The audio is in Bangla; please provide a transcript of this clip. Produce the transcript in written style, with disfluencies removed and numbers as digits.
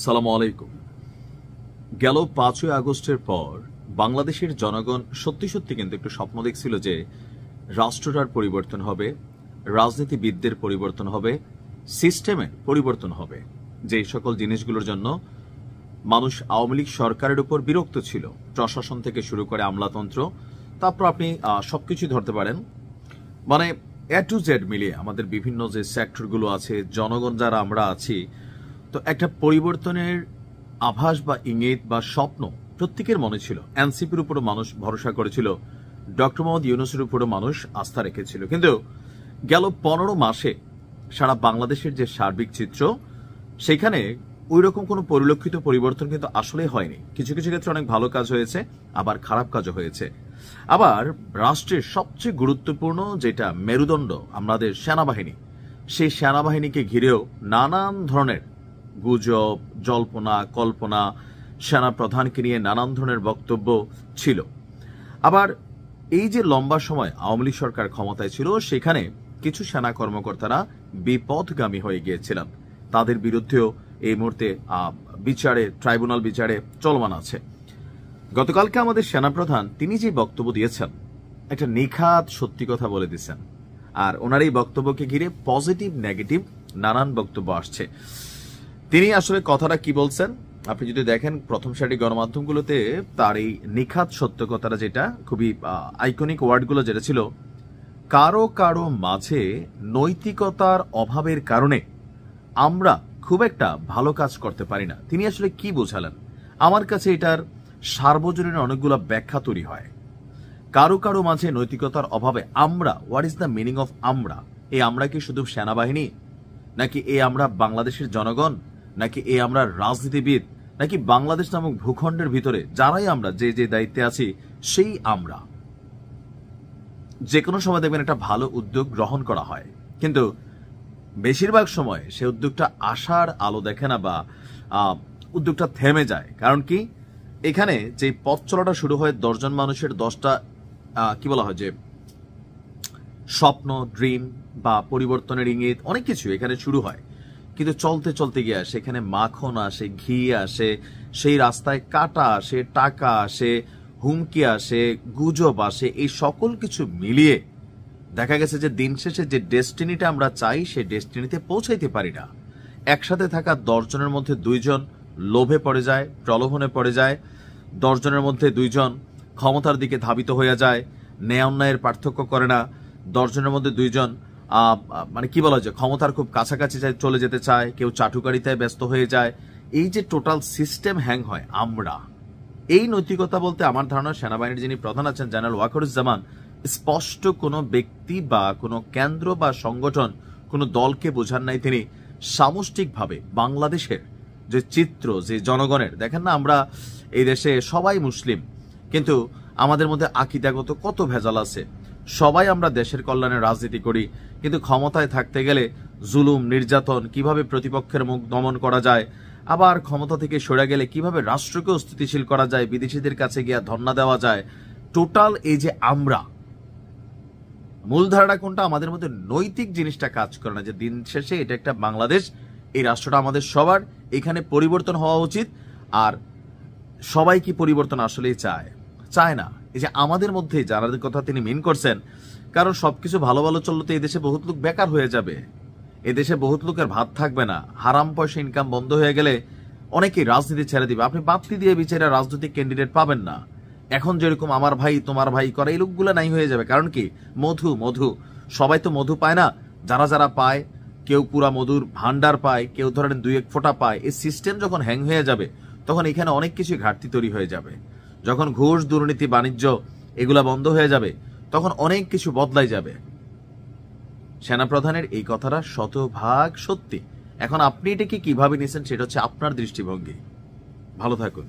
সালামু আলাইকুম। গেল ৫ই আগস্টের পর বাংলাদেশের জনগণ সত্যি সত্যি কিন্তু একটু স্বপ্ন দেখছিল যে রাষ্ট্রটার পরিবর্তন হবে, রাজনীতিবিদদের পরিবর্তন হবে, সিস্টেমের পরিবর্তন হবে। যে সকল জিনিসগুলোর জন্য মানুষ আওয়ামী লীগ সরকারের উপর বিরক্ত ছিল, প্রশাসন থেকে শুরু করে আমলাতন্ত্র, তারপর আপনি সবকিছু ধরতে পারেন, মানে এ টু জেড মিলিয়ে আমাদের বিভিন্ন যে সেক্টরগুলো আছে, জনগণ যারা আমরা আছি, তো একটা পরিবর্তনের আভাস বা ইঙ্গিত বা স্বপ্ন প্রত্যেকের মনে ছিল। এনসিপির উপরও মানুষ ভরসা করেছিল, ডক্টর মোহাম্মদ ইউনূসের উপরও মানুষ আস্থা রেখেছিল। কিন্তু গেল ১৫ মাসে সারা বাংলাদেশের যে সার্বিক চিত্র, সেখানে ওই রকম কোনো পরিলক্ষিত পরিবর্তন কিন্তু আসলে হয়নি। কিছু কিছু ক্ষেত্রে অনেক ভালো কাজ হয়েছে, আবার খারাপ কাজও হয়েছে। আবার রাষ্ট্রের সবচেয়ে গুরুত্বপূর্ণ যেটা মেরুদণ্ড আমাদের সেনাবাহিনী, সেই সেনাবাহিনীকে ঘিরেও নানান ধরনের গুজব, জল্পনা কল্পনা, সেনা প্রধানকে নিয়ে নানান ধরনের বক্তব্য ছিল। আবার এই যে লম্বা সময় আওয়ামী লীগ সরকার ক্ষমতায় ছিল, সেখানে কিছু সেনা কর্মকর্তারা বিপথগামী হয়ে গিয়েছিলেন। তাদের বিরুদ্ধেও এই মুহূর্তে ট্রাইব্যুনাল বিচারে চলমান আছে। গতকালকে আমাদের সেনাপ্রধান তিনি যে বক্তব্য দিয়েছেন, একটা নিখাত সত্যি কথা বলে দিচ্ছেন। আর ওনার এই বক্তব্যকে ঘিরে পজিটিভ নেগেটিভ নানান বক্তব্য আসছে। তিনি আসলে কথাটা কি বলছেন আপনি যদি দেখেন, প্রথম সারি গণমাধ্যমগুলোতে তার এই নিখাত সত্য কথাটা, যেটা খুবই আইকনিক ওয়ার্ডগুলো যেটা ছিল, কারো কারো মাঝে নৈতিকতার অভাবের কারণে আমরা খুব একটা ভালো কাজ করতে পারি না। তিনি আসলে কি বোঝালেন? আমার কাছে এটার সার্বজনীন অনেকগুলো ব্যাখ্যা তৈরি হয়। কারো কারো মাঝে নৈতিকতার অভাবে আমরা, what is the meaning of আমরা? এই আমরা কি শুধু সেনাবাহিনী, নাকি এই আমরা বাংলাদেশের জনগণ, নাকি এই আমরা রাজনীতিবিদ, নাকি বাংলাদেশ নামক ভূখণ্ডের ভিতরে যারাই আমরা যে যে দায়িত্বে আছি সেই আমরা? যে কোনো সময় দেখবেন একটা ভালো উদ্যোগ গ্রহণ করা হয়, কিন্তু বেশিরভাগ সময় সে উদ্যোগটা আসার আলো দেখে না, বা উদ্যোগটা থেমে যায়। কারণ কি, এখানে যে পথ চলাটা শুরু হয় ১০ জন মানুষের ১০টা কি বলা হয় যে স্বপ্ন, ড্রিম বা পরিবর্তনের ইঙ্গিত, অনেক কিছু এখানে শুরু হয়। কিন্তু চলতে চলতে গিয়ে সেখানে মাখন আসে, ঘি আসে, সেই রাস্তায় কাটা আসে, টাকা আসে, হুমকি আসে, গুজব আসে। এই সকল কিছু মিলিয়ে দেখা গেছে যে দিন শেষে যে ডেস্টিনিটা আমরা চাই, সেই ডেস্টিনিতে পৌঁছাইতে পারি না। একসাথে থাকা ১০ জনের মধ্যে ২ জন লোভে পড়ে যায়, প্রলোভনে পড়ে যায়। ১০ জনের মধ্যে ২ জন ক্ষমতার দিকে ধাবিত হয়ে যায়, ন্যায় অন্যায়ের পার্থক্য করে না। ১০ জনের মধ্যে ২ জন মানে কি বলা যায়, ক্ষমতার খুব কাছাকাছি চলে যেতে চায়, কেউ চাটুকারিতায় ব্যস্ত হয়ে যায়। এই যে টোটাল সিস্টেম হ্যাং হয় আমরা, এই নৈতিকতা বলতে আমার ধারণা সেনাবাহিনীর যিনি প্রধান আছেন জেনারেল ওয়াকারুজ্জামান, স্পষ্ট কোনো ব্যক্তি বা কোনো কেন্দ্র বা সংগঠন, কোনো দলকে বোঝান নাই। তিনি সামষ্টিকভাবে বাংলাদেশের যে চিত্র, যে জনগণের, দেখেন না আমরা এই দেশে সবাই মুসলিম, কিন্তু আমাদের মধ্যে আকীদাগত কত ভেজাল আছে। সবাই আমরা দেশের কল্যাণে রাজনীতি করি, কিন্তু ক্ষমতায় থাকতে গেলে জুলুম, নির্যাতন, কিভাবে প্রতিপক্ষের মুখ দমন করা যায়, আবার ক্ষমতা থেকে সরে গেলে কিভাবে রাষ্ট্রকে স্থিতিশীল করা যায়, বিদেশিদের কাছে গিয়ে ধর্ণা দেওয়া যায়। টোটাল এই যে আমরা, মূলধারাটা কোনটা? আমাদের মধ্যে নৈতিক জিনিসটা কাজ করে না, যে দিন শেষে এটা একটা বাংলাদেশ, এই রাষ্ট্রটা আমাদের সবার, এখানে পরিবর্তন হওয়া উচিত। আর সবাই কি পরিবর্তন আসলেই চায় না? এই যে আমাদের মধ্যে যাদের কথা তিনি মিন করছেন, কারণ সবকিছু ভালো ভালো চললে তো এই দেশে বহুত লোক বেকার হয়ে যাবে, এদেশে বহুত লোকের ভাত থাকবে না, হারাম পয়সা ইনকাম বন্ধ হয়ে গেলে অনেকেই রাজনীতি ছেড়ে দিবে। আপনি বাপ্তি দিয়ে বিচারা রাজনৈতিক ক্যান্ডিডেট পাবেন না। এখন যেরকম আমার ভাই তোমার ভাই করে, এই লোকগুলো নাই হয়ে যাবে। কারণ কি, মধু সবাই তো মধু পায় না। যারা যারা পায়, কেউ পুরা মধুর ভান্ডার পায়, কেউ ধরেন ২-১ ফোঁটা পায়। এই সিস্টেম যখন হ্যাং হয়ে যাবে, তখন এখানে অনেক কিছু ঘাটতি তৈরি হয়ে যাবে। যখন ঘুষ, দুর্নীতি, বাণিজ্য এগুলা বন্ধ হয়ে যাবে, তখন অনেক কিছু বদলাই যাবে। সেনাপ্রধানের এই কথাটা শতভাগ সত্যি। এখন আপনি এটাকে কিভাবে নিছেন সেটা হচ্ছে আপনার দৃষ্টিভঙ্গি। ভালো থাকুন।